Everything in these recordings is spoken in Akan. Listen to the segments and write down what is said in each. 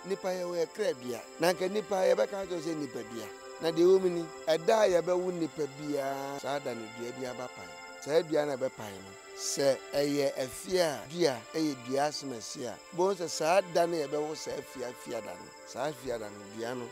nipa ye we kradua na nka nipa ye beka to se nipa dua na de wo mini eda ye be wu nipa bia saa da no dua bia ba pai saa dua na be pai no se eye afia dua eye dua asmasi a bo se saa da no ye be wo saa afia da no saa afia da no dua no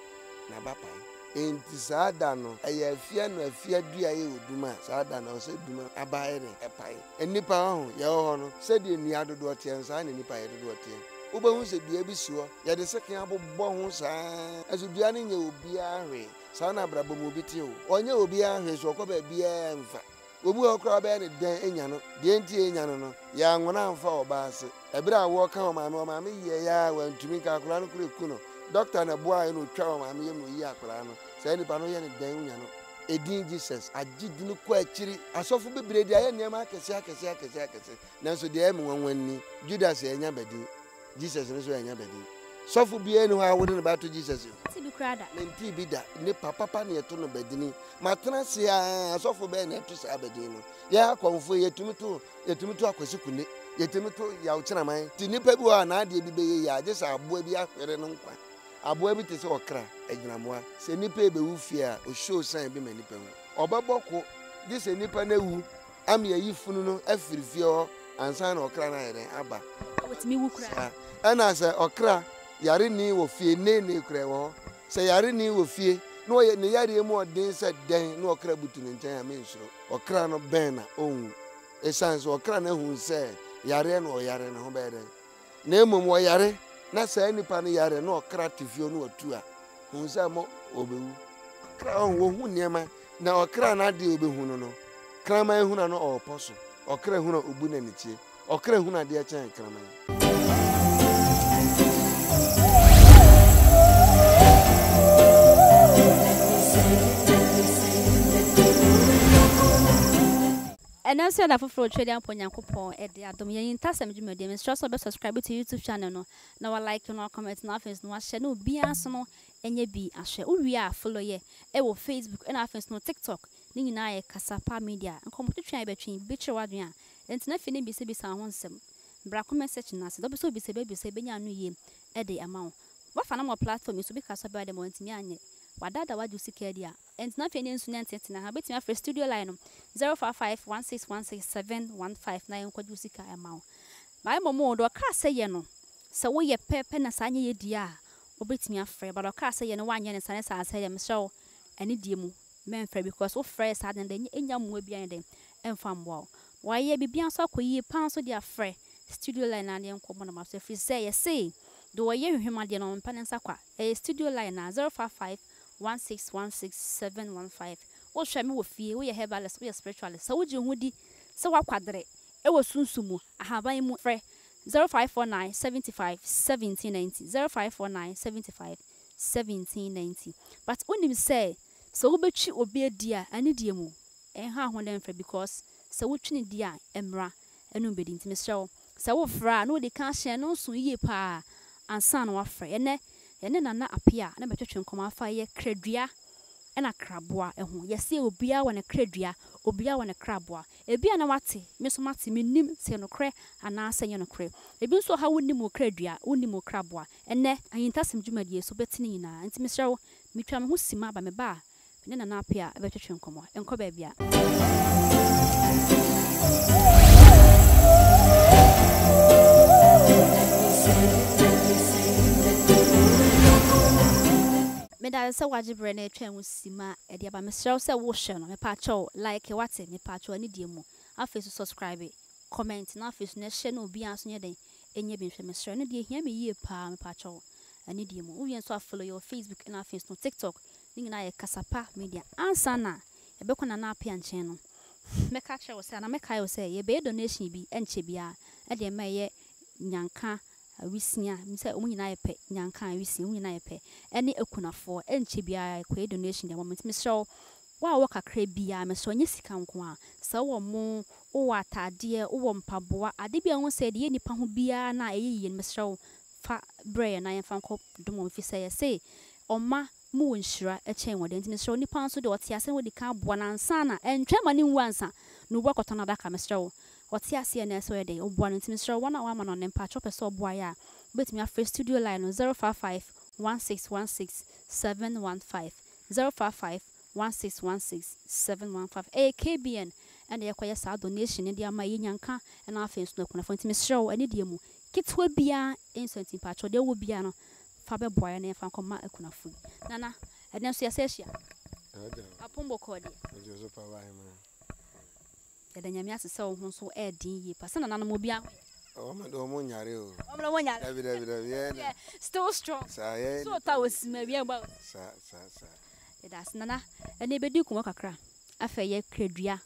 na ba pai enti saa da no eye afia no afia dua ye oduma saa da no se duma abae ne epai enipa ho ye ho no se de nua dodo tie saa ne nipa ye dodo tie ubehu se dua bi siwo ye de sekan abobbo ho saa aso dua ne nye obi ahwe saa na brabo mo bi tie o onye obi ahwe so ko ba bia mfa obu okra ba ne den enya no de enti enya no ya nwona mfa obaase ebira wo ka o maame ye ya wantumi ka akura no kure ku no doctor na boa no twa o maame ye no yi akura no saa nipa no ye ne den enya no edin Jesus agidi no ko akiri asofo bebredi aye niam akese nanso de em wanwanni Judas enya bedi Jesus no so enya bedi sofo bia ni ha wode no ba to Jesus ti bi krada menti bi da ne papa ne to no bedini matena se a sofo be na to sa bedi no ya konfo yetumi to akwasi kune yetumi to ya uchiraman ti nipa bi wa na ade bi be ya je sa aboa bi ahwere no nkwa aboa bi te se okra agyinamoa se nipa ebe wu fie a o show sign bi ma nipa hu obeboko je se nipa na wu am ya yifunu no afiri fie ho ansa na okra na yere aba wetimi wu kra ana se okra yare ni wo fie ne kra wo se yare ni wo fie no ye ne yare mu odin se den no okra butu ne ntan amensuro okra no ben na onwu esanse okra na hu se yare no yare na ho be den na emom wo yare na sa nipa no yare no okra tifio no otu a hu se mo obewu okra wo hu niema na okra na de obehu no kraman hu na no oposo okra hu na obu na nichie okra hu na de chan kraman And also that for trading upon Yankopon at the Adam Yin Tassam Jimmy Demons. Just subscribe to YouTube channel. Now like no comment, nothing, no share, no be answer, and ye be a share. We are follow ye. Ewo Facebook and offense no TikTok. Nina Kasapa Media and come to try between Bitcher Wadrian. And nothing be said sound some. Braco message nas, double so be said baby say Benya New Year at the amount. What fun platform is to be cast by the Montinian. Wadada wadu sikedia and nothing in sunyantet na habit me for studio line 0551616715 kwa jusika amount by momo do ka say no so we ye pepe na sanye ye dia obetimi afre but ka say no wanye ne sane sa say dem so ani die mu men frɛ because wo frɛ sa den de enya mu bia den emfa mbo wa ye bibia so akoyi pan so dia frɛ studio line na de nkomo na maso free say ye say do ye hwehwema de no mpa ne nsakwa studio line na 0551616715 wo hwɛ me wo fie wo ye herbalist wo ye spiritualist so wo je hudi so wa kwadre e wo sunsumu ahaban mu frɛ 0549751790 0549751790 but onim say so wo bechi obi adia ani die mu ha ho dem frɛ because so wo twini dia emra enu bedi ntime so wo fra no de kan hye no so yie pa ansa na wa frɛ ene nana apia na betwetwe nkoma afa ye kradua ena kraboa eho yese obia wa ne kradua obia wa ne kraboa ebia na wate meso mate menim se no kre ana asenye no kre ebi nso ha wonim kradua wonim kraboa ene ayintasem dwumadie so betini nyina ntimi srewo mitwa me ho sima ba me ba ne nana apia betwetwe nkoma enko ba bia Meda se wajibre na etwa musima e dia ba mesrew se wo hwe no me pa cho like wate me pa cho ani die mu afi so subscribe comment na afi so na hye na obi anso nye den enye bi hwe mesrew ne die hia me yie pa me pa cho ani die mu wo yen so follow your Facebook and afi so TikTok ningi na ye Kasapa Media ansa na e be kona na apia nchen no me ka che wo se na me ka yo se ye be donation bi enche bia e de me ye nyanka awisia mse omunyina yepe nyanka awisia omunyina yepe ene ekunafo enche bia kwa donation de moment mesrew wa wo kakra bia mesrew nye sika nko a sa wo mo wo atade wo mpaboa ade bia ho se de nipa ho bia na eyiye mesrew fa bre na yemfa nko domo fi se ye oma mu nshira echen wode ntimi mesrew nipa nso de otiase wo de ka aboa na ansa na entwema ni nwansa no bo kotona daka mesrew What's ya see and so day, or one intimate show 1 hour man on them patch up a so boya. wobɛtumi afrɛ studio line no 055 1616 715 055 1616 715 ɛyɛ KBN ɛna yɛkɔyɛ saa donation ne de ama yɛnyanka ɛna afei nso no akunafo nti mesrɛ wo ɛne deɛ mu ketewa biara ɛnso nti mpatwɔ deɛ wɔ biara no fa bɛboa yɛ na yɛfa nkɔma akunafo yi nana ɛnɛ nso yɛsɛ ahyia apombɔkɔ deɛ yɛda nyame ase sɛ wo ho nso ɛɛden yie pa sɛ nananom obiara still strong so ta osima bia ba yɛda ase nana ɛne bɛdi kumɔ kakra afei yɛ kradua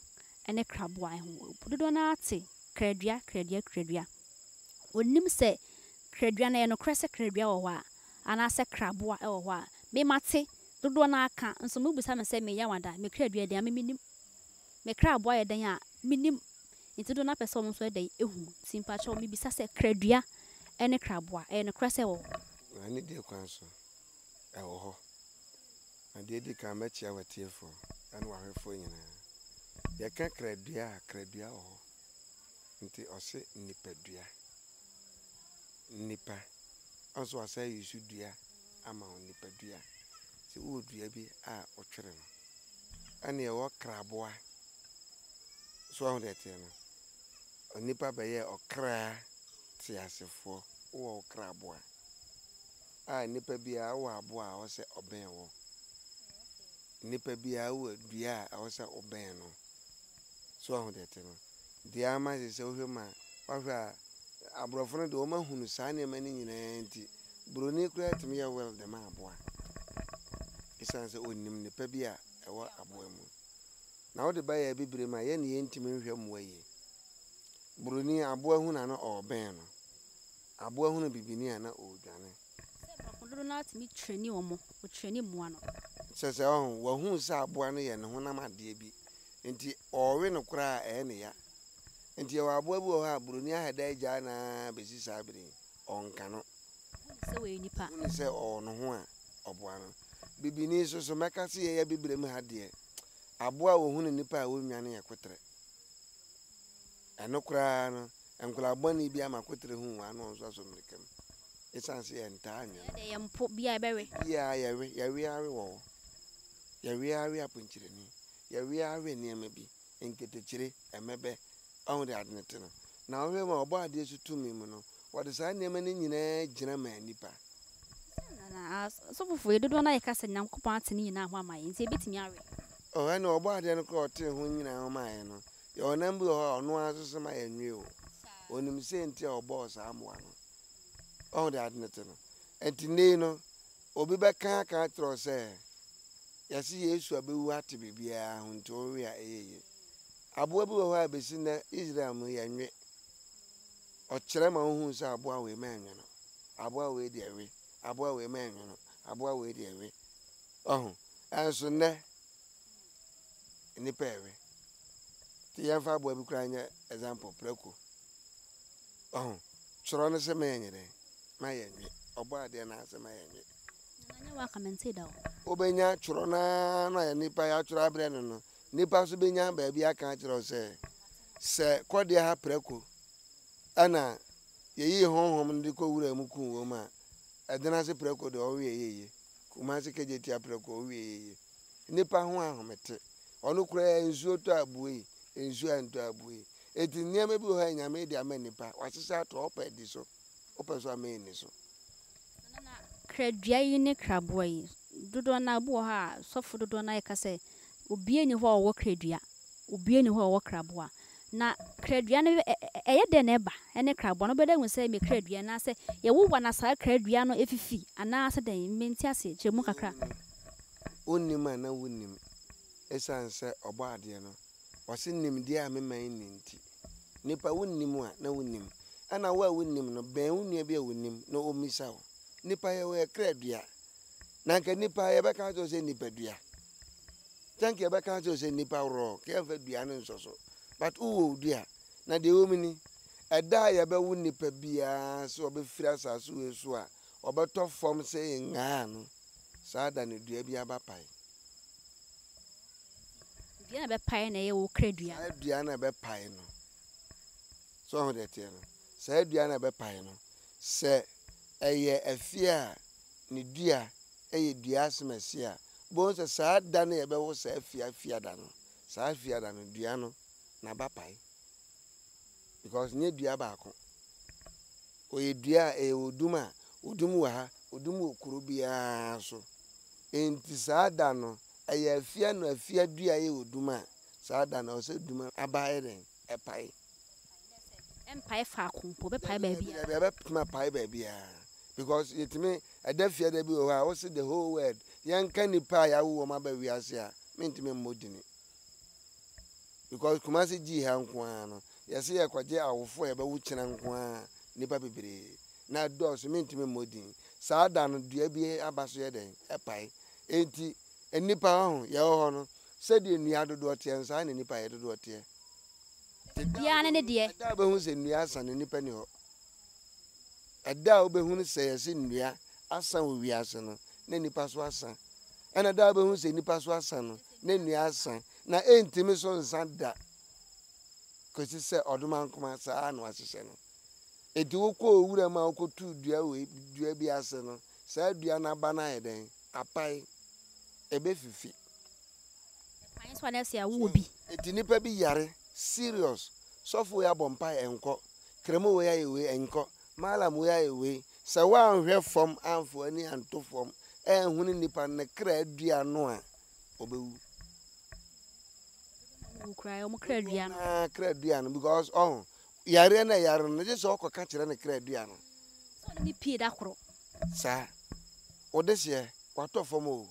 ɛne kraboa ho dodo na ate kradua onim sɛ kradua na yɛ no krɛsɛ kradua wɔ hɔ a anaasɛ kraboa ɛwɔ hɔ a me mate dodo na aka nso mo bisa me sɛ me ya wada me kradua de amenim me kraboa yɛ dan a minim nti dodo na pɛsɛ ɔmo nso ɛdan ehu simpa kyɛw me bisa sɛ kradua ɛne kraboa ɛyɛ no krɛsɛ wɔ hɔ ani die kwan so ɛwɔ hɔ na deɛ di kan mɛkyia watiefo ɛne wahwefo nyinaa yɛka kradua wɔ hɔ nti ɔse nipadua nipa ɔnso ɔsɛ yisu dua ama wo nipadua sɛ wowɔ dua bi a ɔtwere no ɛne ɛwɔ kraboa so ɔho deɛ teɛ no onipa bɛyɛ ɔkra te asefoɔ wowɔ kraboa a nipa biara wowɔ aboa a ɔsɛ ɔbɛn wɔ nipa biara wowɔ dua a ɔsɛ ɔbɛn no so ɔho deɛ teɛ no deɛ ama sɛ wohwɛ ma wahwɛ a aborɔfo no de wɔma hunu saa nneɛma no nyinaa nti buroni koraa tumi yɛ wel dɛm aboa ɛsiane sɛ ɔnim nipa bi a ɛwɔ aboa mu na wode bɛyɛ bibire ma yɛne yɛntumi nhwɛ mmoa yie buroni aboa hu na no ɔɔbɛn no aboa hu no bibini a na ɔɔdwane sɛ sɛ ɔho wahu sɛ aboa no yɛ ne honam adeɛ bi nti ɔɔwe no koraa a ɛyɛ ne ya nti yɛwɔ aboa bi wɔ hɔ a buroni ahɛda agyaa na bɛsi saa bere ɔnka no hunu sɛ ɔwɔ no ho a ɔboa no bibini so mɛka sɛ yɛyɛ bibire mu ha deɛ aboa a wɔhunu nipa a wɔnwa no yɛ kotere ɛno koraa no nkolabɔne bi ama kotere hu wa no nso aso mmirika mu ɛsiane sɛ yɛntaa nwea yɛwe awe wɔ hɔ yɛwe awe aponkyerɛni yɛwe awe nneɛma bi nketekyire ɛmɛbɛ ɔho de adene te no na ɔhwɛ ma ɔbɔ adeɛ so tumi mu no wɔde saa nneɛma no nyinaa gyina ma nipa sɔfofo yɛ dodoɔ no yɛka sɛ nyankopɔn ate ne nyinaa ho ama yɛ nti ɛbɛtumi awe ɛne ɔbɔ adeɛ no kora ɔtee ho nyinaa ho maayɛ no yɛwɔnam bi wɔ hɔ a ɔno ara so ma yɛnwe o ɔnim sɛ nti a ɔbɔɔ saa mmoa no ɔho de adene te no ɛnti nei no obi bɛka aka kyerɛ sɛ yɛse yesu a bɛwu ate biribiara ho nti ɔwe a ɛyɛye aboa bi wɔ hɔ a bɛsi na Israel mu yɛnwe ɔkyerɛ ma wohu sɛ aboa wei ma ɛnwe no aboa wei de ɛwe aboa wei ma ɛnwe no aboa wei de ɛwe ɔho ɛnso nnɛ nipa ɛwe nti yɛmfa aboa bi koraa nyɛ example prɛko ɔho kyerɛ no sɛ ma yɛnyɛ dɛn ma yɛnwe ɔbɔ adeɛ no asɛ ma yɛnwe wobɛnya kyerɛ naa na yɛ nipa yɛatwerɛ abrɛ no no nipa so bɛnya baabi aka kyerɛ sɛ kɔdeɛ ha prɛko ɛna yɛyi honhom no de kɔwura mu kum wɔ mu a ɛdena ase prɛko de ɔwe yɛyɛ kuma ase kagye tia prɛko ɔwe yɛyɛ nipa ho ahomete ɔno koraa nsuo tɔ abue nsuo antɔ abue eti nneɛma bi wɔ ha nyame de ama nipa wasesa ato ɔpɛ di so ɔpɛ so ama ni so kradua yi ne kraboa yi dodoɔ na bu wɔ ha sɔfo dodoɔ na yɛka sɛ obie ni hɔ a ɔwɔ kradua obie ni hɔ a ɔwɔ kraboa na kradua no ɛyɛ dɛ na ɛba ɛne kraboa no bɛda hu sɛ me kradua na sɛ yɛwowa na saa kradua no efifi anaasɛ dɛn menti ase kyerɛ mu kakra onnim a na wonnim ɛsiane sɛ ɔbɔ adeɛ no wɔse nimdeɛ a meman ni nti nipa wonnim a na wonnim ɛna wo a wonnim no bɛn wo nua bi a wonnim na ɔmmisa wo nipa yɛwɔ kradua na nka nipa yɛbɛka kyerɛ sɛ nipadua tanki yɛbɛka kyerɛ sɛ nipa worɔ kɛmfa dua no nsɔ so but wowɔ dua na deɛ wɔ mu ni ɛda a yɛbɛwo nipa biara sɛ ɔbɛfiri asase wei so a ɔbɛtɔ fam sɛ ngaa no saa da ne dua bi aba pae dua na bɛpae na ɛyɛ wo kradua saa dua na bɛpae no so ɔho deɛ teɛ no saa dua na bɛpae no sɛ ɛyɛ afia ne dua ɛyɛ dua asemasia bo se saa da na yɛbɛwo saa afia da no saa afia da no dua no na bapai because nye dua baako oyɛ dua ɛyɛ oduma odum wa ha odum okuro bia so enti saa da no ɛyɛ afia no afia dua ɛyɛ oduma saa da no ɔsɛ duma abae den ɛpai empire faako po be pai ba bia be pema pai ba bia because yetime adafia da bi o ha wo se the whole world yan kan nipa ya wo ma ba wiase a mentime mmodini because kumase ji ha nko a no yese ye kwaje awofo e ba wu kina nko a nipa bebre na do so mentime mmodini saa da no dua bi abaso ye den epai enti nipa ho ye ho no se de nua dodo te nsa na nipa ye dodo te bia ne de da ba hu se nua asan nipa ni ho ada obehunu se yese nua asan wo wiase no na nipa so asan ena da obehunu se nipa so asan no na nua asan na entimi so nsan da kosi se oduma nkoma saa na wasese no edi wokọ owura ma wokotu dua bi ase no saa dua na ba na eden apai ebe fifi pai so na se awo bi edi nipa bi yare serious sofo ya bompa enko kremo we ya ewe enko malam we ya ewe se wa anhwe fom anfo ani anto fom ehunu nipa ne kra dua no a obewu ukra o mo kra dua no kra dua no because yare na yare no je so okoka kire ne kra dua no so ni pie da koro sa odese kwato fom o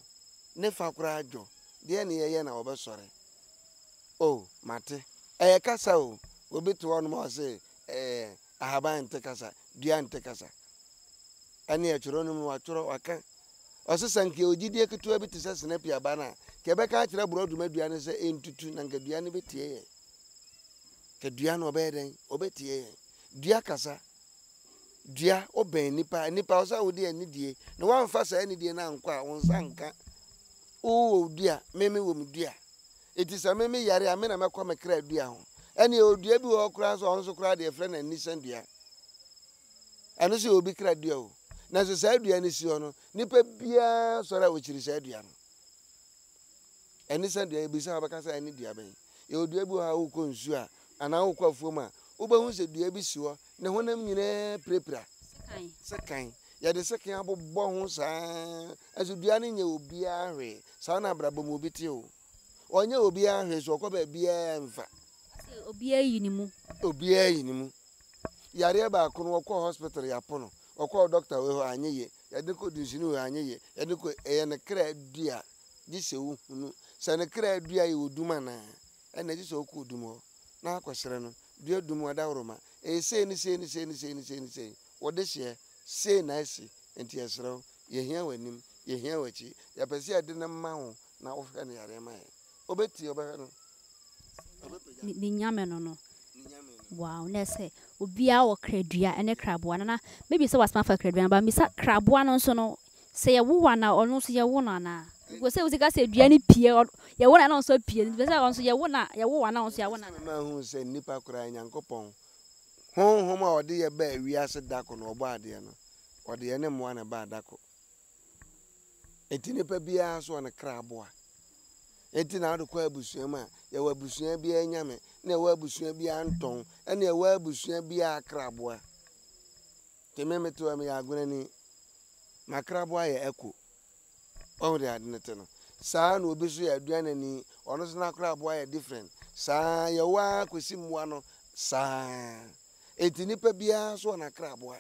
ne fa kra ajo de ne ye na obesore mate kasa o obetu ono mo se ahaba nte kasa dua nte kasa ani e choro no wa choro waka osesa nke ogidie ketu abi tse snap ya bana ke be ka kire brodu madua ne se entutu na nke dua ne betie ye ke dua no obeden obetie ye dua kasa dua oben nipa osa wodi anidie no wan fa sa anidie na nkwa won sanka dua meme wo mdua etisa meme yare amena mekwa mekra dua ho ene odua bi wo kra so onso kra de fre na nisan dua anu se obi kra dua o na so sa dua ni si ho no nipa bia sora wo chiri sa dua no eni san dua bi sa baka sa eni dua ben e odua bi ha wo ko nsu a ana wo kwa fuom a wo ba hu se dua bi si ho ne honam nyine prepra sekan ya de sekan abobbo ho sa aso dua ni nye obi ahwe sa na abrabo mo bi te o onye obi ahwe so ko ba bia mfa obi ayi ni mu yare ba ko no ko hospital ya pono okọ doctor we ho anyeye ya de ko dusini we anyeye ya de ko ne kra dua di se wu hunu se ne kra dua ye oduma na na di se okọ odumo na akwasere no dua dumo adawroma se ni wode hye se na esi enti esrew ye hia wanim ye hia wachi ya pese ade na ma ho na wo hwe ne yare ma ye obeti obehwe no ni nyame no wow nese obia wo kradua ene kraboa na maybe se wasma fa kradua ba misa kraboa no so no se ye wo na ono so ye wo na go se uzika se dua ni pie ye wo na no so pie be se on so ye wo na ye wo na on so ye wo na ma hu se nipa kura nyankopon honhom a ode ye ba wiase dako no obo ade no ode ye ne mo na ba dako enti nipa bia so na kraboa enti na ado kwa abusua ma ye wa abusua bia nyame na wa abusua bia anton ene wa abusua bia kraboa tememeto am ya agonani makraboa ye eko de adnete no saa na obi so ya aduanani ono so na kraboa ye different saa ye wa kwesi mwa no saa enti nipa bia so na kraboa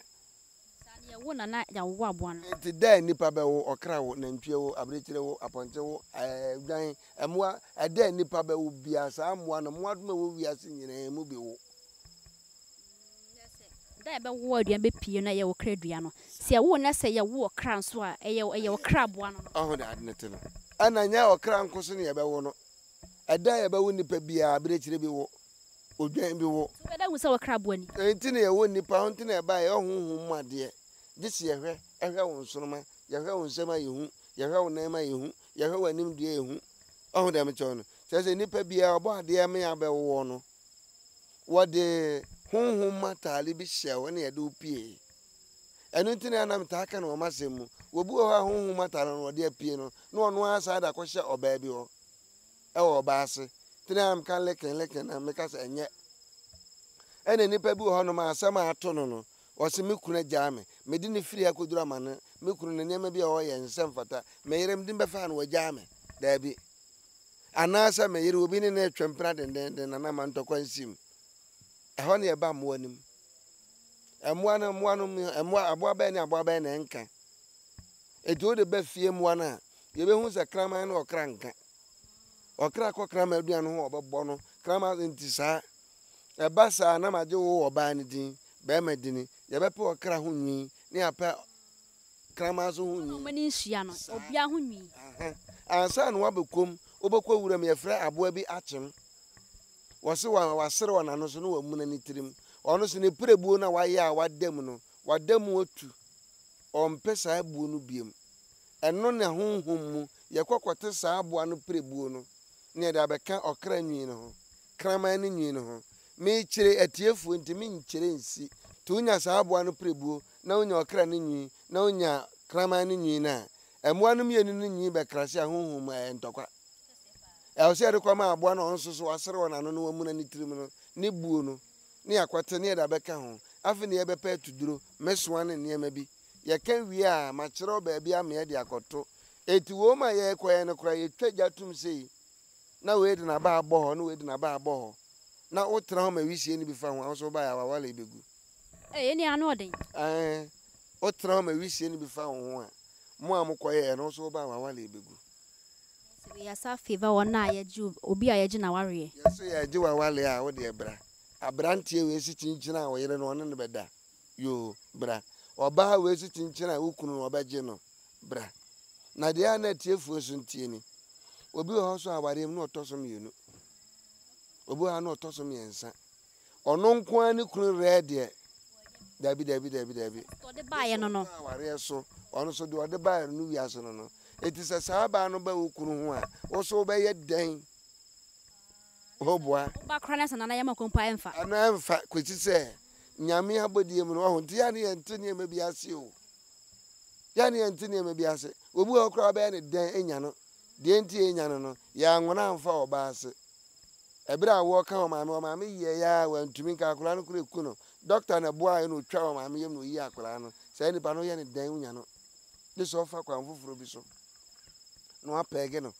ye wo na ya wo aboa no enti da nipa be wo okra wo na ntwe wo abrekire wo aponte wo dwan emwa da nipa be wo bia saa mwa no mwa dum wo wiase nyina mu bi wo da be wo aduan be pie na ye wo kra dua no se wo na se ye wo kra nso a ye wo kra aboa no da adnete no ananya okra nkoso ne ye be wo no da ye be wo nipa bia abrekire bi wo odwan bi wo so be da hu se wo kra aboa ni enti ne ye wo nipa ho enti ne ba ye honhom ade disi ehwe won soroma yehwe won sema yehu yehwe won nema yehu yehwe wanim dua yehu dem chono se nipa bia obo ade me abewo no wode honhom matale bi hye won ye de opie ɛno nti na anam ta aka na o masem mu obi wo ha honhom atare no de apie no na ɔno asa da kɔhye ɔbaa bi hɔ ɛwɔ ɔbaa ase tina am kan leken na meka sɛ ɛnyɛ ɛna nipa bi wɔ hɔ no ma asɛm ato no no ɔse me kunu agyaa me mede ne firi akoduru ama no me kunu ne nneɛma bi a ɔyɛ nsɛm fata me yere mde bɛfa no wagyaa me daabi anaasɛ me yere obi ne na atwampena dendenden na ma ntɔkwa nsim ɛhɔ ne yɛba mmoa nim ɛmmoa aboa bɛɛ ne aboa bɛɛ na ɛnka ɛti wode ba fie mmoa no a yɛbɛhu sɛ kraman no ɔkra nka ɔkra kɔ krama aduane ho ɔbɛbɔ no krama nti saa ɛba saa na magye wo ɔbaa ne din bɛrima dini yɛbɛpɛ ɔkra ho nwi ne apɛ krama so ho nwi mani nhyia no obia ho nwi ansa no wabɛkom wobɛkɔ wura me yɛfrɛ aboa bi akyem wɔse wasere wɔ n'ano so no wamuna ne tirim ɔno so ne prebuo no a wayɛ a wadam no wadam otu ɔmpɛ saa buo no biem ɛno ne honhom mu yɛkɔkɔte saa aboa no prebuo no ne yɛde abɛka ɔkra nwi no ho kraman ne nwi no ho mekyere atiefuo nti menkyere nsi nti wonya saa aboa no prebuo na wonya ɔkra ne nwi na wonya kraman ne nwi no a ɛmmoa no mmienu no nwi bɛkrase a honhom ntɔkwa ɛwɔ sɛ yɛde kɔma aboa no ɔno nso so wasere wɔ n'ano no wamuna ne tirim no ne buo no ne yɛakɔte ne yɛde abɛka ho afei ne yɛbɛpɛ atuduro mɛsoa ne nneɛma bi yɛka wie a makyerɛw baabi ama yɛde akɔto eti wo ma yɛkɔɛ no koraa yɛtwa gya tom sei na wei de n'aba abɔ hɔ na wei de n'aba abɔ hɔ na wotra ho ma wisie no bi fa ho a wo so wobaeɛ awawale bɛgu ɛni ano ɔden wotra ho ma wisie no bi fa ho a mo a mokɔyɛ no wo so wobaeɛ awawale bɛgu yɛsa favor wɔn a yɛgye obi a yɛgye na wareɛ yɛso yɛgye wawale a wode ɛbra abranteɛ wei si kyinkyina a wɔyere no ɔne no bɛda yoo bra ɔbaa wei si kyinkyina a wokunu no ɔbɛgye no bra na deɛ a na atiefuo so ntie ni obi wɔ hɔ so awareɛ mu na ɔtɔ so mmienu obi wɔ ha na ɔtɔ so mmiɛnsa ɔno nko ara ne kunu rɛɛ deɛ dabi ɔde baeɛ no no awareɛ so ɔno so deɛ ɔde baeɛ no wiase no no eti sɛ saa baa no ba wo kunu ho a wo so wobɛyɛ dɛn ɔboa ba kora na sanana yɛma kompa ɛmfa ana ɛmfa kwesi sɛ nyame abɔdie mu no ɔho nti yɛ ne yɛnte nneɛma bi ase o yɛ ne yɛnte nneɛma bi ase obi wɔ koraa bɛyɛ ne dɛn anya no deɛ nti ɛnya no no yɛanwona amfa ɔbaa ase ɛberɛ a wɔka ɔmaame yɛ yɛ a wantumi nka akwaraa no kora ɛku no dɔkta na boaeɛ na ɔtwa ɔmaame yam na ɔyi akwaraa no saa nnipa no yɛ ne dɛn wonya no de sɛ ɔfa kwan foforɔ bi so na wapɛɛge no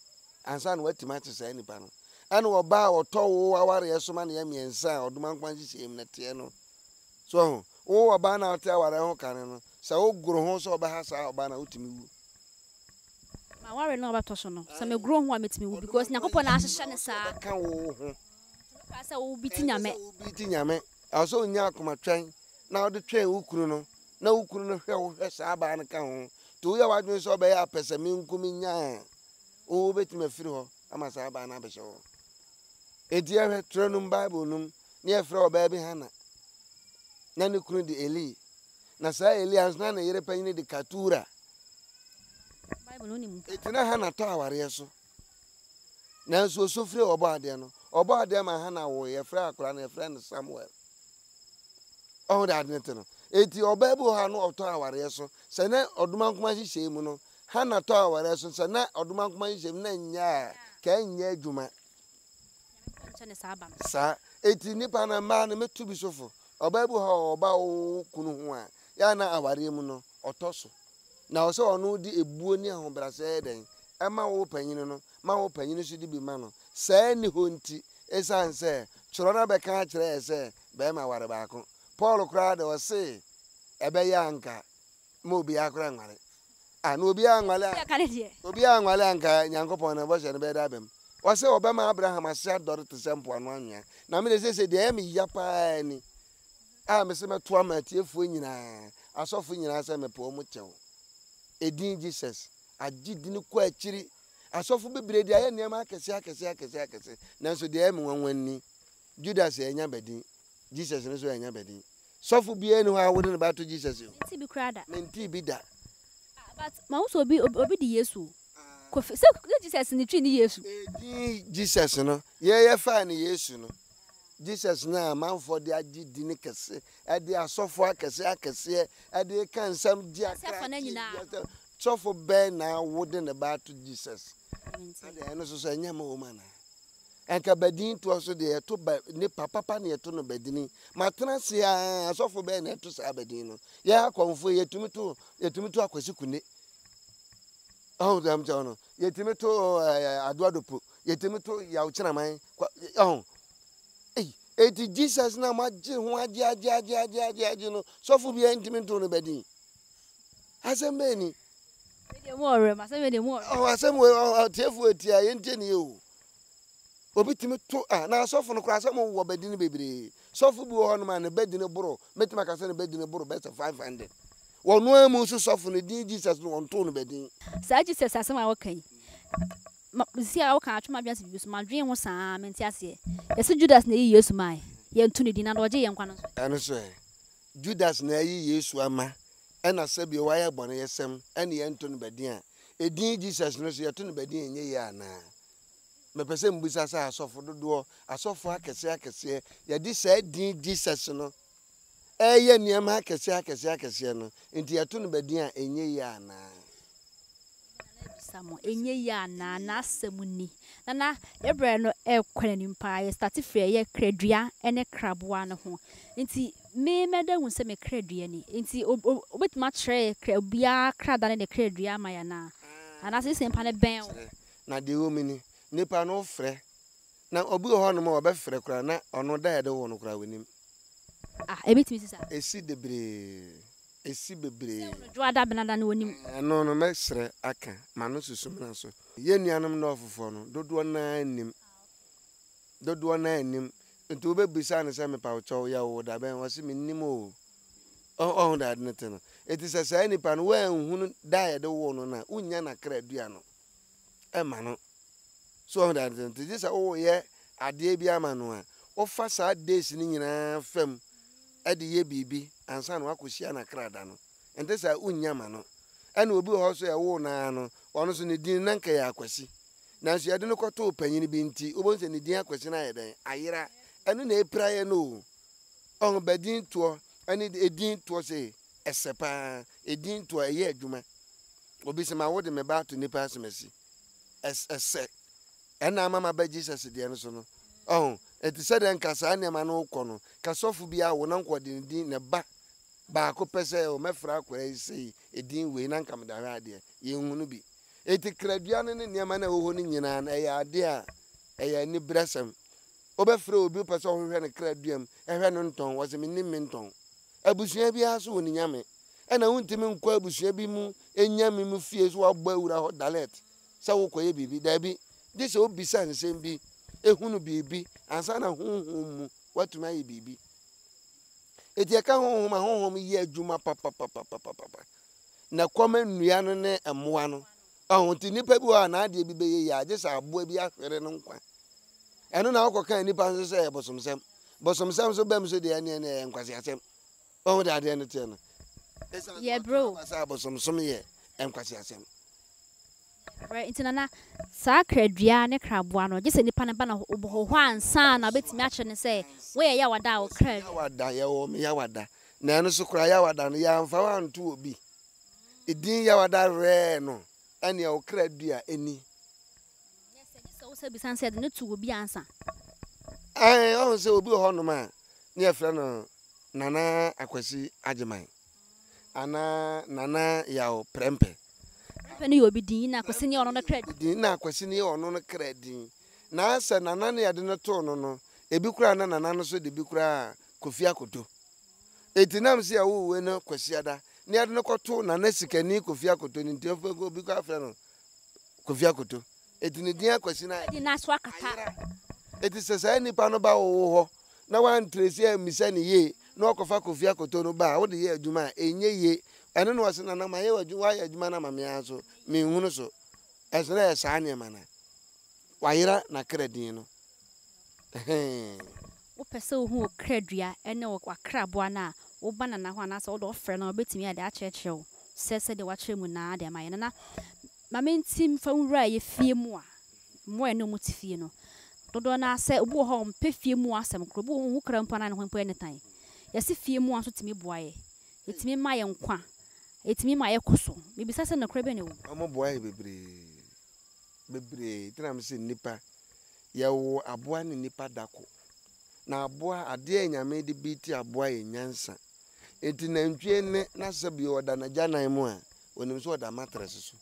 ansa na watumi ate saa nnipa no ɛne ɔbaa ɔtɔ wo awareɛ so ma ne yɛ mmiɛnsa a ɔdoma nkwa nhyehyɛ mu na teɛ no so ho wo ɔbaa na ɔte awareɛ ho kane no sɛ wogoro ho sɛ ɔbɛha saa ɔbaa na wotumi wu ma ware no ɔbɛtɔ so no sɛ megoro ho a metumi wu because nyankopɔn na ahyehyɛ ne saa ka wo ho sɛ wobi ti nyame ɛwɔ sɛ wonya akomatwɛn na wode twɛn wo kunu no na wo kunu no hwɛ wo hwɛ saa baa no ka ho nti woyɛ w'adwene sɛ ɔbɛyɛ apɛ sɛ menkum nya a wobɛtumi afiri hɔ ama saa baa no abɛhyɛ hɔ ɛti ɛhwɛ twerɛ nom bible nom ne yɛfrɛ ɔbaa bi Hana na ne kunu de Eli na saa Eli anso na ne yere panyine de Katura ɛti na Hana tɔ awareɛ so nanso osofire ɔbɔ adeɛ no ɔbɔ adeɛ ma Hana wo yɛfrɛ akora no yɛfrɛ no Samuel ɔho de adene te no ɛti ɔbaa bi wɔ ha no ɔtɔ awareɛ so sɛ ne ɔdoma nkoma hyehyɛ mu no Hana tɔ awareɛ so sɛ na ɔdoma nkoma hyehyɛ mu na nyɛ a ka nyɛ adwuma saa ɛti nipa na mmaa no mɛtu bi sofo ɔbaa bi wɔ ha ɔba wo kunu ho a yɛ na awareɛ mu no ɔtɔ so na ɔsɛ ɔno de ebuo ne ahobrɛsɛ dɛn ɛma wo panyini no ma wo panyini so de bi ma no saa ni hɔ nti ɛsiane sɛ kyerɛ no bɛka akyerɛ yɛ sɛ bɛrima ware baako Paul koraa de ɔse ɛbɛyɛ anka ma obiara koraa nware na obiara nwale anka Nyankopɔn na bɔhyɛ no bɛyɛ da abɛm ɔsɛ ɔbɛma Abraham ase adɔre te sɛ mpoano anwea na mede sɛ deɛ ɛyɛ meya paa ni a mesɛ mɛtoa ma atiefoɔ nyinaa asɔfo nyinaa sɛ mepɛ mu kyɛw ɛdin Jesus agye di no kɔ akyiri asɔfo bebree de ayɛ nneɛma akɛse nanso deɛ ɛyɛ me nwanwanni Judas ɛnya badin Jesus no so ɛnya badin sɔfo biara ni hɔ a wode ne baato Jesus o nti bi da but ma wo so obi di Yesu sɛ Jesus ne twi ne Yesu ɛdin Jesus no yɛyɛ fa ne Yesu no Jesus na man for the agi dini kese e de asofo akese e de kan sam di akra sofo be na wode ne ba to Jesus ade no so anya ma o mana enka badin to so de to ba ne papa ne to no badini matena se asofo be na to sa badin no ya konfo yetumi to akwasi kune oh dam jono yetumi to adoadopo yetumi to ya uchina man oh eti Jesus na maji ho aji no sofo bi entimi to no badin asembe ni de mo ore ma se de mo oh asemwe tefu etia yenteni o obi timi to na sofo no kra asem wo badin bebre sofo bi ho no ma ne badin boro metima ka se ne badin boro best 500 wonu amu so sofo no din Jesus no on to no badin sa Jesus asem a wakan si a wakan atuma bia se bi so ma dwen ho saa menti ase yesi Judas na yi Yesu mai ye ntu ne din na doje ye nkwa no so eno so Judas na yi Yesu ama ena sabi wa ya bone yesem ene ye ntu no badin a edin Jesus no so ye to no badin enye ye ana me pese mbusa sa asofo dodo asofo akese ye di sa din Jesus no eye niam akese no enti ye to no badin a enye ye ana samo enye ya na asemuni na ebre no ekwana nimpa ye start free ye kradua ene kraboa no ho nti me meda hu se me kradua ni nti obetuma tre krabia krada ne kradua ma ya na ana se sempa ne ben na de wo mini nipa no frɛ na obi ho no ma obɛfrɛ kra na ɔno da yɛde wo no kra wanim ebetimi sisa esi bebre jo ada benada na wonim no mesre aka mano susum na so ye nuanom na ofofo no dodo na anim nti obebisa ne se me pa ocho ya wo da ben wose me nim o da ne te no eti se sai nipa no wa nhunu da ye de wo no na unya na kra dua no e ma no so da nti dis o ye ade bi ama no a ofa sa days ni nyina fam e de ye bibi ansa na wakosia na krada no ente sa unya ma no ene obi ho so ye wo na no ono so ne din nanka ya akwasi na so ye de no koto panyin bi nti obo se ne din akwasi na ye den ayira ene na epira ye no on badin to ene edin to se esepa edin to ye adwuma obi se ma wo de me ba to nipa asmasi esse ena mama ba Jesus de no so no oh eti se den kasa ne ma no kɔ no kasofo bia wo na nkɔ din ne ba ko pese o mefra akora isi edin we na nkam da ade ye hunu bi eti kradua ne niam na wo ho ni nyina na ya ade a eya ni bresem obefra obi pese o hwehwe ne kraduam ehwe no nton wo se me nim nton abusua bia so woni nyame ena wuntimi nkɔ abusua bi mu enyame mu fie so wabɔ awura ho dalet se wo kɔ ye bibi da bi de se obi san nsem bi ehunu bibi ansa na honhom mu watuma ye bibi eti aka honhom ye adwuma papa na kɔma nnua no ne emoa no ahonti nipa bi wa na ade bi beye ya age sa aboa bi ahwere no nkwa eno na akɔka nipa nso sɛ bosomsem so bam so de ane ne nkwase asem oh da ade ne te no yeah bro sa bosomsom ye nkwase asem right intina sa kradua ne kraboa no gese nipa ne ba na obo ho ansa na betimi a kye ne se we ya wada o krad wada ye wo me ya wada na eno so kra ya wada no ya mfa wa nto obi edin ya wada re no ene o kradua eni yes gese wo se bi san said ne to obi ansa on se obi ho no ma ne afra no nana akwasi ageman ana nana ya o prempe pani obi din na akwasi ne ono no krad din na akwasi ne ono no kradin na asa nana ne yade no to no ebi kura na nana no so de bi kura Kofi Akoto etinam se ya wo we no kwasi ada ne yade no koto nana sikani Kofi Akoto ni ntefo go bi kwa afra no Kofi Akoto etini din akwasi na din na so akata eti sesa nipa no ba wo ho na wan tresi amisa ne ye na okofa Kofi Akoto no ba wo de ye adwuma enye ye ene no wase na ma ye wadwuma ya adwuma na ma me aso me hunu so esere ya sa ne ma na wayira na kredin no wo pese wo hu kradua ene wo akraboa na wo bana na ho anasa wo do frɛ na obetimi ade a kyerɛkyerɛw sese de wa kyerɛ mu na ade ma ye na ma mentim fa nwura ye fie mu a mo ene mu tifie no dodo na se obu ho mpefie mu asem kro bu hu kra mpa na ne ho mpa anytime yesi fie mu aso timi boaye etimi ma ye nkwa etimi ma ye koso bibisa se na kra be ne wo omo boaye bebre tinam se nipa ye wo aboa ne nipa dako na aboa ade anyame de biti aboa ye nyansa enti na ntwe ne na sabi oda na janan mu a onim so oda matres so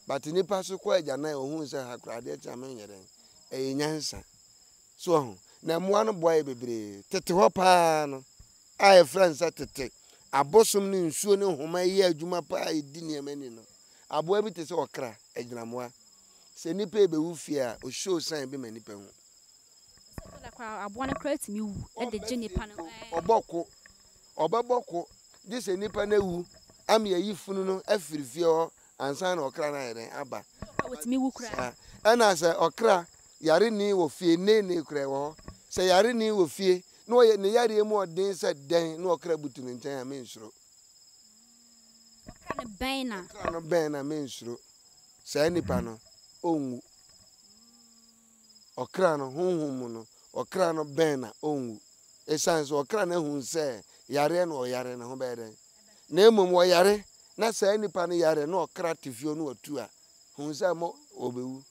but nipa so kwa janan ohun se hakra ade chame nyere e nyansa so ho na moa no boaye bebre tete ho pa no ai friends tete abosom ne nsuo ne homa yi adwuma pa edi ne amani no aboa bi te se okra agyina moa se nipa e be wu fie a o show sign bi manipa hu aboa no kra timi wu e de je nipa no obaboko di se nipa na wu am ye yifunu no afirifie ho ansa na okra na yere aba wetimi wu kra ana se okra yare ni wo fie ne kra wo se yare ni wo fie no ye ne yare mu odin se den no okra butu ne nchen amensuro okra no ben na mensuro se nipa no onwu okra no honhum no okra no ben na onwu esanso okra na hu se yare no yare na ho beden na emom wo yare na se nipa no yare no okra tifio no otu a hu se mo obewu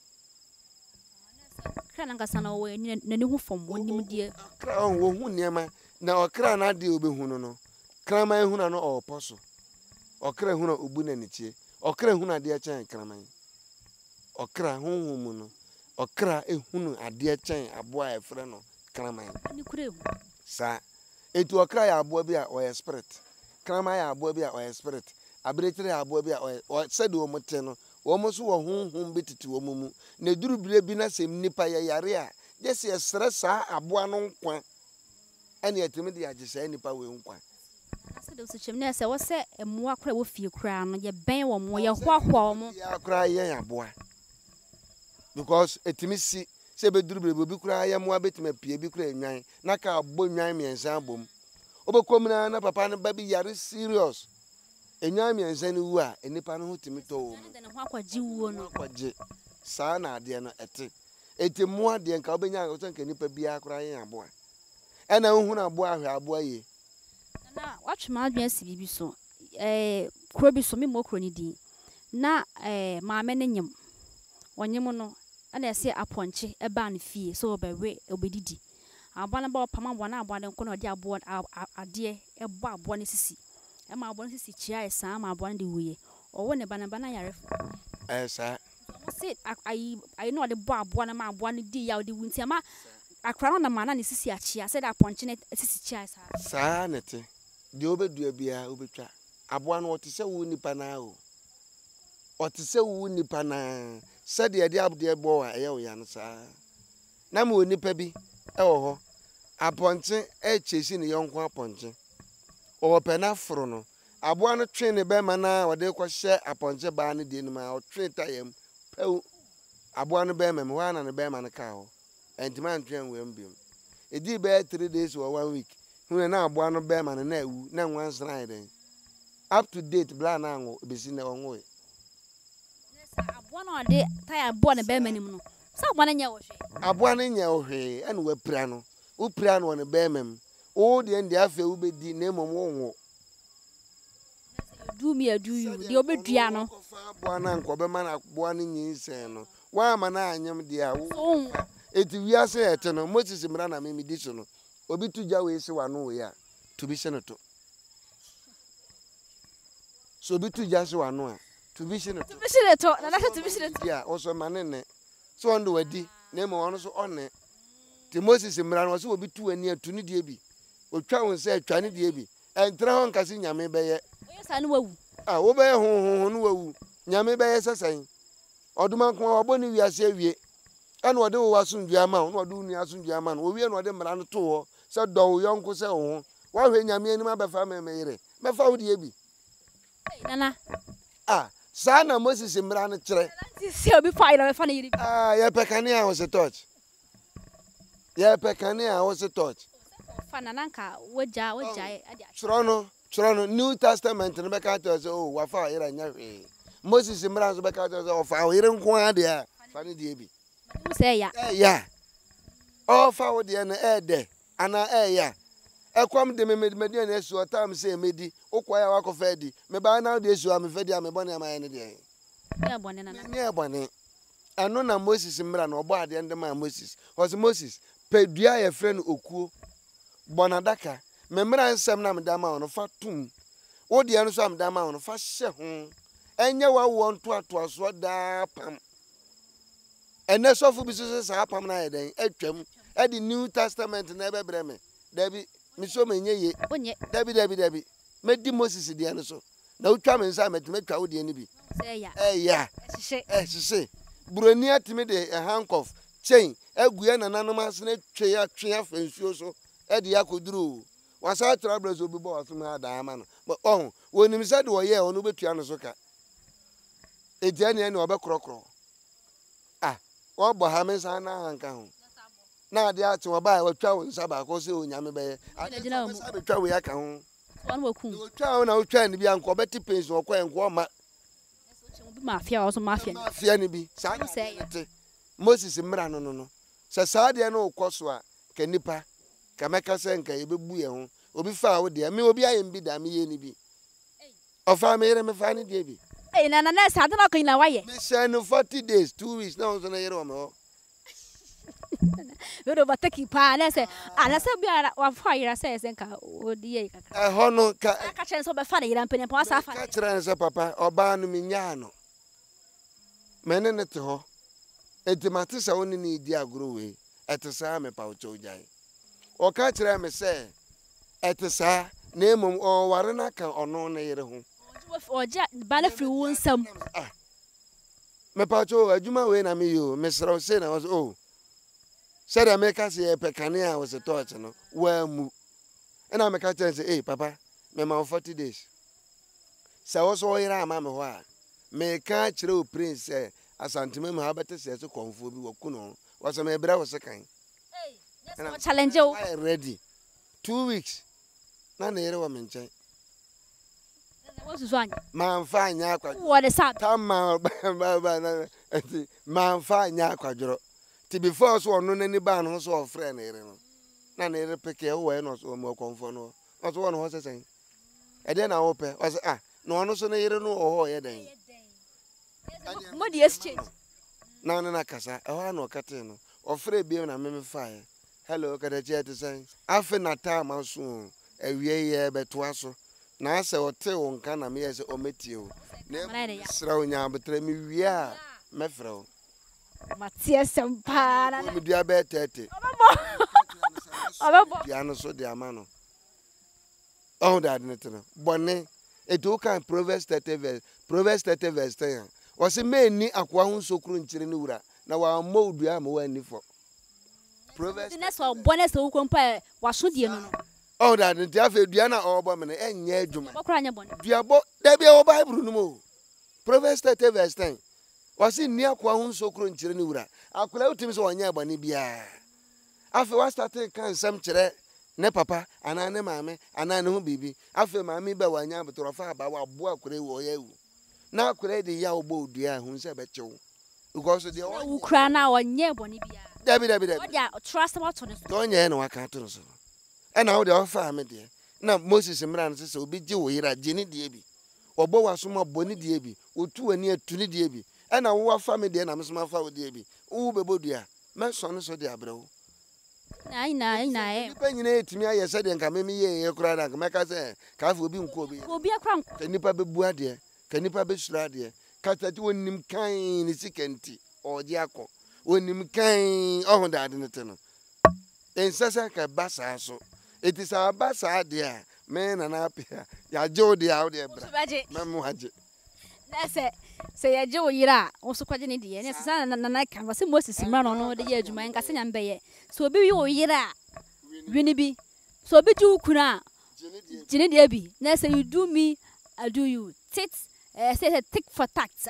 kra na ngasa na wo na ne hu fom wonim die kra wo hu niema na okra na de obehu no kraman hu na no oposo okra hu na obu na nichie okra hu na de chan kraman okra honhum no okra ehunu ade chan aboa efre no kraman ni kurem sa etu okra ya aboa bi a o spirit kraman ya aboa bi a o spirit abretere ya aboa bi a o sede o mote no wo mo so wo honhum betiti wo mu na duru bire bi na sem nipa ya yare a jese esre sa aboa no nkwa ene etimi de agese nipa we nkwa ase de so chem na se wo se emoa kra wo fie kra no ye ben wo mo ye hwahwa mo ya kra ye aboa because etimi si se be duru bire bi kra ya moa betime pie bi kra enwan na ka abo nwan miensa abom obekomina na papa no ba bi yare serious enwan miensa ni wu a enipa no hotimi to wo de ne ho akwaji wuo no akwaje saa na ade no eti moa de nka obenya ngo nka nipa bia kra ye aboa ena hu na aboa ahwe aboa ye na watchma adwen si bibi so kro bi so me mo kro ni din na maame ne nyem onyem no ana ese aponche eba na fie so obewe obedidi abana ba opama abo na abo na de abo ade ebo abo ne sisi e ma abo ne sisi chia esa ma abo ne de wuye owo ne bana yare sa say I know the abo na ma abo ne di ya odi wunti ama akra na ma na ne sisi achia said aponche ne sisi chia esa sa nete de obedua bia obetwa abo na otise wu nipa na o otise wu nipa na said de abde bo a eye o ya no sa na ma onipa bi ewo ho aponche chesi ne yonko aponche o pena foro no abo no twe ne be ma na ode ko hye aponche ba ne de numa o twe tayem pew abo no be ma me wa na ne be ma ne ka ho entima ntwen wem bim edi be 3 days or 1 week hu na abo no be ma ne na ewu na nwan sran den up to date bla na anwo besi ne onwo e abo no de taya abo ne be ma nim no sa abo na nya wo hwe abo na nya wo hwe ene wa pira no wo pira no ne be ma o de ndi afa wo bedi na emom wo nwo do me do you de obedua no abo na nko be ma na abo na nyinsen no wa ma na anyem de a wo eti wiase ete no Moses mra na me di so no obi tuja we se wano we a to bi senato so obi tuja se wano a to bi senato na na to bi senato ya oso manene so ndo wadi na mo wano so one ti Moses mra no so obi tu ani atu ne die bi otwa won se atwa ne die bi entra hon kase nyame beye oye sa no wawu wo beye ho no wawu nyame beye sesan oduma ko oboni wiase awie ana ode wo asundua ma no ode unu asundua ma no owie no ode mra no to ho se do yonko se ho wa hwe nyame ani ma befa memeyere mefa wo die bi nana sa na Moses mra no kire se obi fa ira befa na yiri ya pekane a wo se touch ya pekane a wo se touch fa nana nka woja ade choro no New Testament no beka to se wa fa ira nya hwe Moses mra so beka to se o fa ira nko ade a fa ne die bi say ya all found the air there, and I come the median as you time say, Medi, Oquia Wako Fedi, me by now this you am Fedi, I'm a bonnet, my any day. Near Bonnet. And none of Moses in Mran or body under my Moses was Moses, paid dear a friend Oku, Bonadaka, Membran Sam Nam Dama on a fat tomb. What the answer am Dama on a fast shell, and you want to was what da pam. And that's all for businesses happen at the New Testament never breme. Debbie, Miss Omeny, Debbie, made the Moses the answer. No time inside to make out the enemy. Yeah, say. Brunia timide a handcuff, chain, a Guiana anonymous net chair, and so Eddie Akudru. Was our troubles will be bought from her diamond. But oh, when him said, well, yeah, on Ubetiano Soka. A Jenny and Obacrocro. Ah, what Bahamas are now uncount. Now the art to a buy will travel in Sabah, also in Yamabe. I didn't know the travel account. One will travel now trying to be uncle Betty Pins or Quay and Guama. Mafia also mafia. Mafia ni bi. Say Moses Imran no. Sa saade no kwoswa kanipa. Kameka senka yebebu ye ho. Obi fa wo de me obi ayem bi da me ye ni bi. Ofa me yere me fa ni de bi. Na saade no kan na waye. Me say no 40 days, 2 weeks na so na yere o me ho. We do bataki pa na say ana say bi wa fa yere say senka odi ye kaka. Ho no ka chen so be fa yere mpene pa sa fa. Ka kire say papa oba no me nya no. Menene te ho etimate sa woni ni di agro we etesa me pa ocho jai o ka kire me se etesa na emom o ware na ka ono na yere ho oja ba na firi wo nsam me pa ocho adwuma we na me yo me sra o se na was oh said I make us a pekania was a torch no wa mu na me ka kire say papa me ma 40 days sa wo so yere ama me ho a me ka kire o prince asantime me habete se so konfo bi wakuno wasa me bra wasa kan yes challenge o ready 2 weeks na na yere wa me nchen wo susu anya man fa anya akwa what is up tama ba na man fa anya akwadoro ti before so ono nani ba no so ofre na yere no na na yere peke wo we no so mo konfo no so wo no ho sesen e de na wo pe wasa no ono so na yere no ho ye den Modi exchange. Na kasa. Ewa no kate no. Ofre bi na me fae. Hello, kada che to say. Afi na time aso. Ewie ye beto aso. Na ase ote wo nka na me yese ometi o. Na sra onya betre mi wie a me frɛ. Matie sempa na. Mi dua be tete. Obebo. Dia no so dia ma no. Oh that net no. Bone eto kan Proverbs 30 verse 10. Was a man ni akwa hun sokru nchire ni wura na wa modua ma wa ni fo Proverbs na so bonus wo kompa wa so die no oh that nti afa dua na obo me na enye adwuma bokra anya bon dua bo da bia wo bible no mo Proverbs 30 verse 10 was ni akwa hun sokru nchire ni wura akola utimi so wanya bani bia afa wa start kan sam kire ne papa ana ne maame ana ne ho bibi afa maame ba wanya betoro fa ba wa bo akore wo ya wu na akure de ya ogbo odua hu se be chew because the wo kra na onye boni bia dabi o dia trust about to so onye na waka to so e na wo de ofa me de na Moses mran se obi gi wo yira gini de bi ogbo waso ma boni de bi otu ani atuni de bi e na wo afa me de na mesoma fa wo de bi wo be bodua me so no so de abrewo na e nipa nyina etimi aye se de nka me ye kura na me ka se ka afa obi nko obi akra nipa bebu ade kanipa be sura de katati wonim kan ni sikenti oje akọ wonim kan ohun da ade nete no ensasa ka basa so etisa basa de a me na na apia ya jo de a de bra memu haje na se ya jo yira wo so kwaje ne de ne sasa na kan wase Moses mra no de ya adwuma nka se nyam beye so obi wi wo yira wini bi so obi ju kuna jini de bi na say you do me I do you tit say tick for tax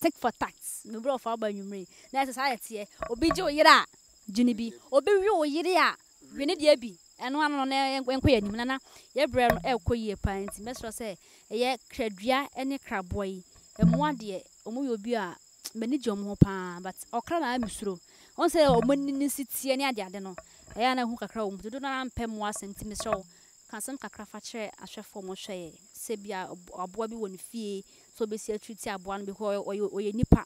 tick for tax me bro for ba nwumre na society obi je oyira jini bi obi wi oyire a wini de bi eno ano na enko yanim na ye bre no ekoyie pant mesro say ye kradua ene kraboi emo ade omo yobi a mani jom ho pa but okra na misuro on say o monni sitie ne ade no eya na hu kakra o mudo na mpem mo asenti me so kansam kakra fa kire ahwefo mo hwe se bia aboa bi woni fie so be si atwiti aboa no be oye nipa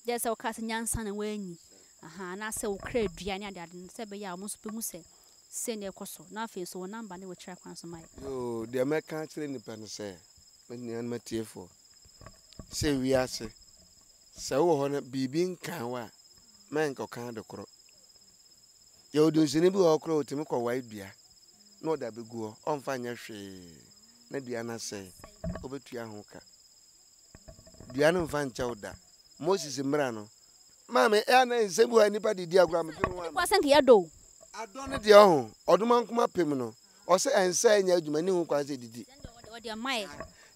je se o kase nyansa na wanyi aha na se o kra aduane ade no se be ya mo so pe hu se ne ekoso na afi so number ne wo kira kwan so mai yo de meka kire nipa no se me an matiefo se wiase se wo ho na bibi nkan wa men ko kan de kro yo do sini bi wo kro otimi ko wa dua no da beguo onfa nya hwe na dua na se obetua ho ka dua no mfa ncha uda Moses mra no mama e na nsebu ha nipa didi agura me dun wa kwa sanke yedo adon de ho oduma nkoma pem no o se ensa nya adwuma ni hu kwa se didi o de mai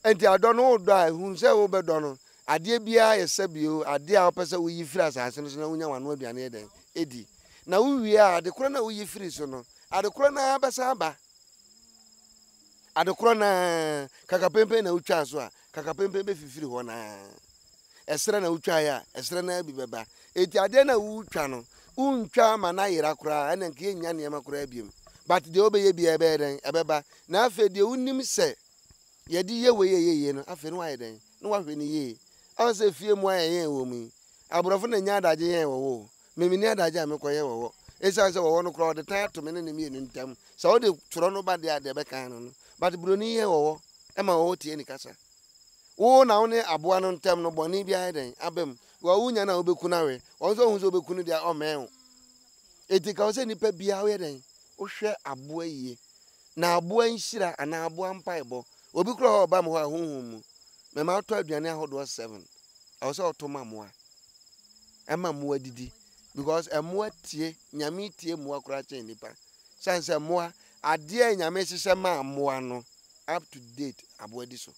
enti adon no do a hu se wo be do no ade bia yesa bio ade a opese wo yi firi asase no so na wonya wano aduane e den edi na wo wi a ade kro na wo yi firi so no ade kro na abasa aba ade kro na kaka pempe na utwa so a kaka pempe be fifiri ho na esere na utwa ya esere na bi beba eti ade na utwa no untwa ma na yira kra na nke nya ne ma kra biem but de obeye bia ebe den ebeba na afa de unim se ye di ye we ye no afa no wa den no wa hwe ni ye an se fie mu ayen wo mu abrofo na nya adaje yen wo memini adaje amekoye wo esa se wo no kra de tan to me ne mi enu ntam sa wo de turo no ba de ade be kan no but broni ye wo e ma wo tie ni kasa wo na wo ne aboa no ntam no boni bia den abem wa wunya na obeku na we won so hu so obeku no dia o men etika wo se nipa bia wo ye den wo hwe aboa yie na aboa nhira ana aboa mpaebo obi kro ho ba mo ha hunhum mu me ma to aduane ahodo 7 awo se otoma moa ema moa didi because emoa tie nyame tie moa kra che nipa sanse moa ade nyame hihye ma moa no up to date aboa di so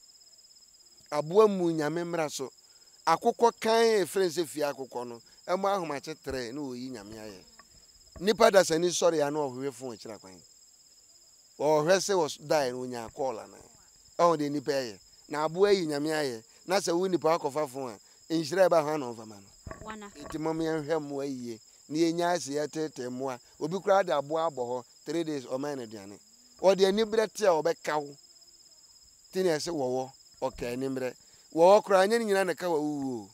aboa mu nyame mra so akokọ kan efrense fie akokọ no emo ahomache 3 na oyi nyame aye nipa da sani sori ya na ohwe fun kira kwan ohwe se was die no nya call na o de nipa aye na aboa yi nyame aye na se wo nipa akofa fun a enhira ba ha no fama no wana eti mom yan hwe mo aye ni enya ase ya tete mo a obi kura da aboa aboho 3 days o man aduane o de ani brete a obeka wo tini ese wowo okay ni mbre wo kura anya ni nyina na ka wa wuwo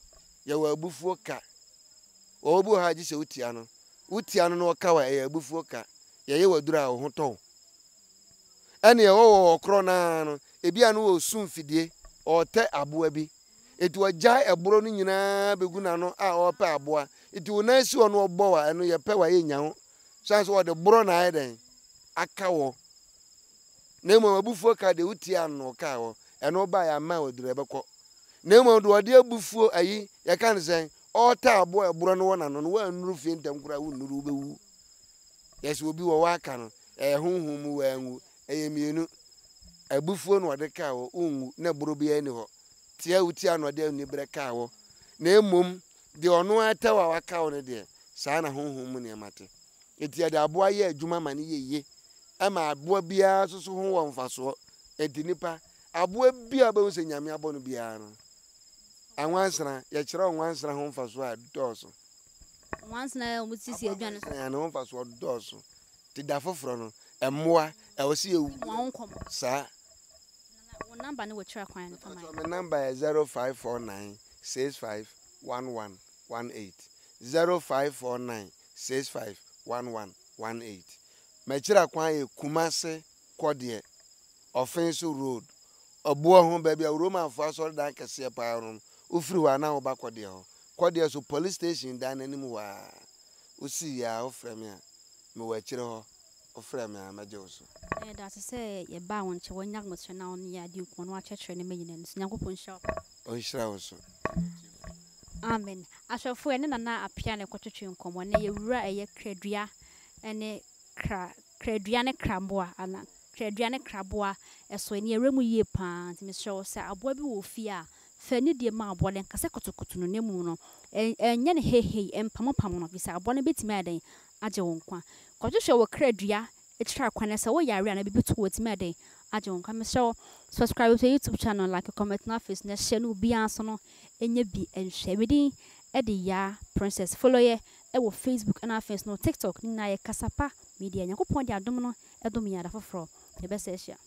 ya wa abufuo ka wo bu ha ji se utia no no ka wa ya abufuo ka ya ye wadura wo hoto ene ye wo kro na no ebia no wo sum fidie o te aboa bi eti wajai eburo no nyina beguna no a o pe aboa eti wo na si ono ogbo wa eno ye pe wa ye nya ho sanso wo de buro na aye den aka wo na mo abufuo ka de utia no ka wo eno ba ya ma wadura beko na mo do de abufuo ayi ye kan sen o ta aboa eburo no wona no wa nuru fie ntam kura wo nuru bewu yes obi wo wa aka no honhum mu wa nwu mienu abufuo no de ka wo unwu na buro bia ni ho tia utia no de ni bre ka wo na emom de ono ata wa waka wo ne de saa na honhum mu ne mate etia de aboa ye adwuma ma ne ye ama aboa bia soso ho wo mfaso enti nipa aboa bia ba wo nyame abo no bia no anwansra ye kire anwansra ho mfaso a doso wansna o mutisi adwane so ya no mfaso doso ti da foforo no emoa e wo se ewu wankom saa wo number ne wo kira kwan no fama my number is 0549651118 0549651118 me kira kwan e Kumase Kodie Offense Road obuo ho ba bia Roma fo asori dan kese pa ron ofiri wa na wo ba Kodie ho Kodie so police station dan anim wa osi ya ofrem a me wa kire ho ofrem a maje so da se ye ba won che won nyagmo che na on ya di ko no a chechre ne menyina nso nyakopon sha on shira wo so amen asofo ene na apia ne kwotwetwe nkomo ne ye wura eye kradua ene kradua ne kraboa ana kradua ne kraboa eso ene eremu yie pa nti mesrewo se aboa bi wo fi a fa ni de ma aboa len kase kotokoto no nemu no enye ne hehe empamopam no bisa aboa ne betimi aden age won kwa kwotwetwe wo kradua etira kwane se wo yare na bibi to wotimi aden age won kwa mesrewo subscribe to YouTube channel, like, comment na face na share no bi anso no enye bi enhwe medin Edi ya Princess follow ye ewo Facebook and afes no TikTok ni na ye Kasapa Media Yakopon dia dom no edom ya da foforo ye be se hia.